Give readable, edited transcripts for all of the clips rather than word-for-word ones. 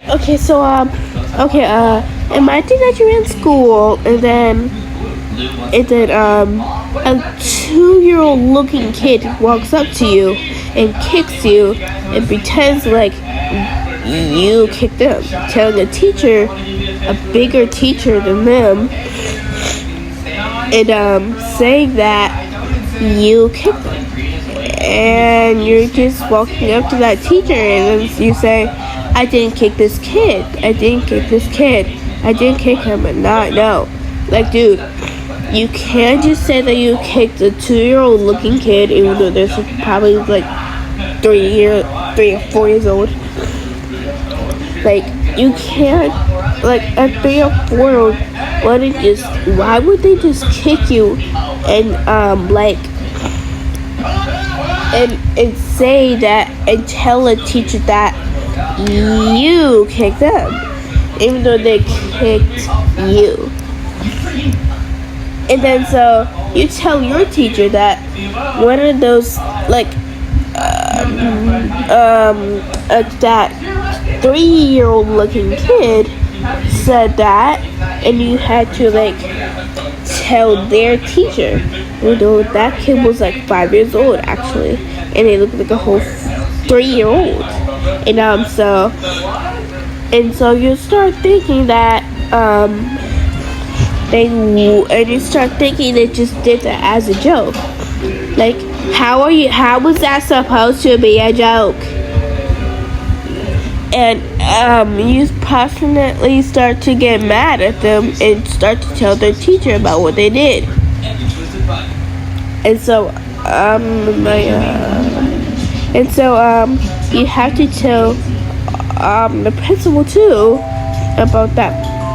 Okay, so imagine that you're in school and then a 2-year-old looking kid walks up to you and kicks you and pretends like you kicked them, telling a teacher, a bigger teacher than them, and saying that you kicked them. And you're just walking up to that teacher and then you say, I didn't kick this kid. I didn't kick this kid. I didn't kick him, and not no. Like, dude, you can't just say that you kicked a 2-year-old looking kid, even though they're probably like 3 or 4 years old. Like, you can't, like, a 3 or 4-year-old why would they just kick you and and say that and tell a teacher that you kicked them, even though they kicked you. And then so you tell your teacher that one of those that 3-year-old looking kid said that, and you had to tell their teacher, although that kid was 5 years old actually, and they looked like a whole 3-year-old. And so you start thinking that you start thinking they just did that as a joke. Like, how was that supposed to be a joke? And you passionately start to get mad at them and start to tell their teacher about what they did. And so you have to tell the principal too about that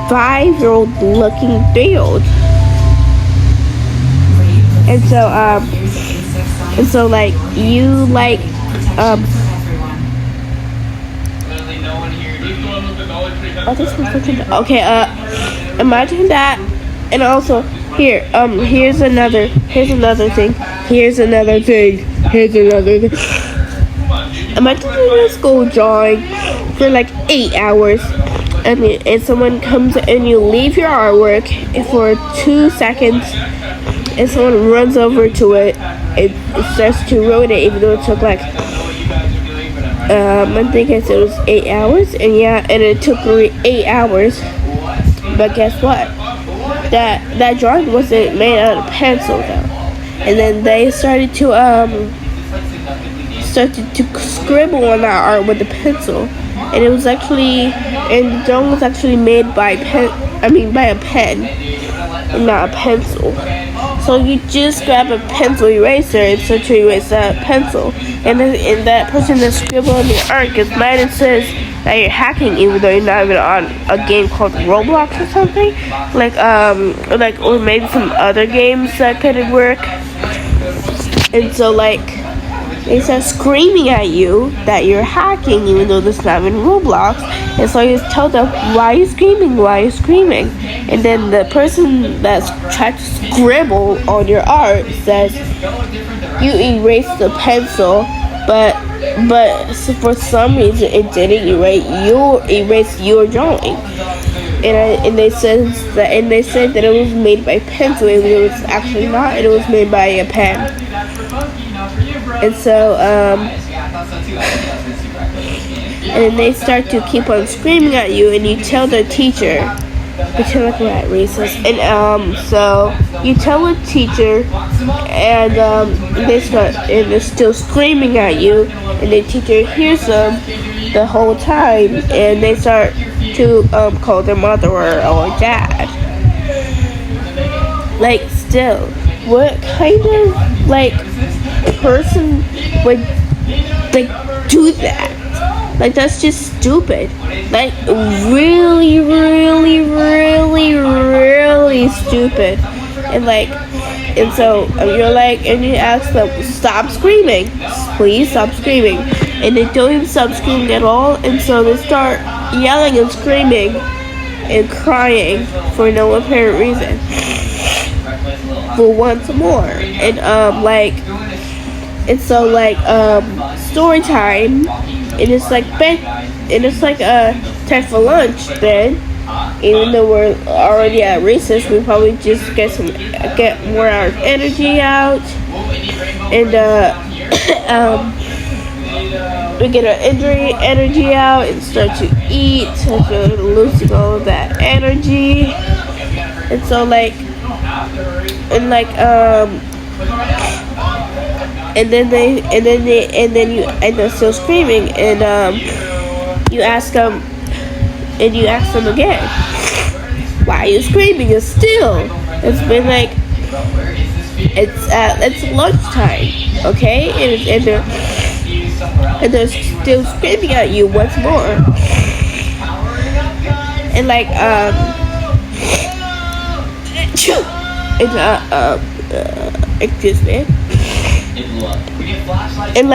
5-year-old looking 3-year-old. And so imagine that. And also here's another thing. Imagine you're in school drawing for 8 hours, and someone comes and you leave your artwork for 2 seconds, and someone runs over to it and starts to ruin it, even though it took I think I said it was 8 hours, and it took 8 hours. But guess what? That drawing wasn't made out of pencil though. And then they started to scribble on that art with a pencil, and the drawing was actually made by a pen and not a pencil. So you just grab a pencil eraser and start to erase that pencil, and that person that scribbled on the art gets mad and says that you're hacking, even though you're not even on a game called Roblox or something, or maybe some other games that could work. And so they start screaming at you that you're hacking, even though this is not even Roblox. And so you tell them, why are you screaming? And then the person that's trying to scribble on your art says, you erased the pencil, but for some reason it didn't erase your drawing. And they said that it was made by pencil, and it was actually not. It was made by a pen. And so and they start to keep on screaming at you, and you tell the teacher, pretend like we're at recess, and so you tell the teacher, and they're still screaming at you, and the teacher hears them the whole time, and they start to call their mother or dad. Still, what kind of person would do that? That's just stupid. Really, really, really, really stupid. And so and you ask them, stop screaming, please stop screaming, and they don't even stop screaming at all. And so they start yelling and screaming and crying for no apparent reason for once more. And story time, and it's and it's like time for lunch. Then, even though we're already at recess, we probably just get more our energy out, and we get our energy out and start to eat, start to losing all of that energy, and so and then you end up still screaming, and you ask them again, why are you screaming? It's still, it's been like, it's lunchtime, okay, and they're still screaming at you once more, and excuse me. And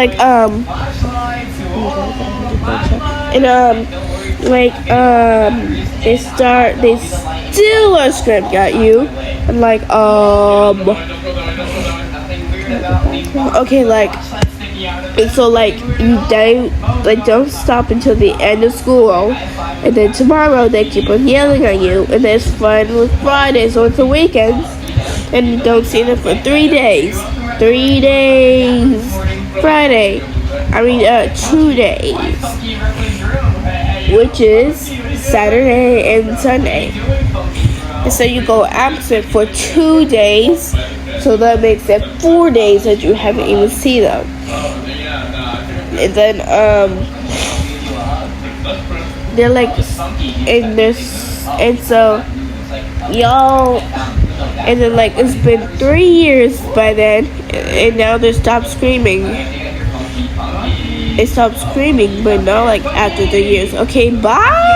they still are screaming at you, and okay, and so you don't stop until the end of school, and then tomorrow they keep on yelling at you, and then it's finally Friday, so it's the weekends, and you don't see them for 3 days. 3 days. Friday. 2 days. Which is Saturday and Sunday. And so you go absent for 2 days. So that makes it 4 days that you haven't even seen them. And then they're like in this, and so y'all, and then it's been 3 years by then, and now they stopped screaming. They stopped screaming, but not after 3 years. Okay, bye.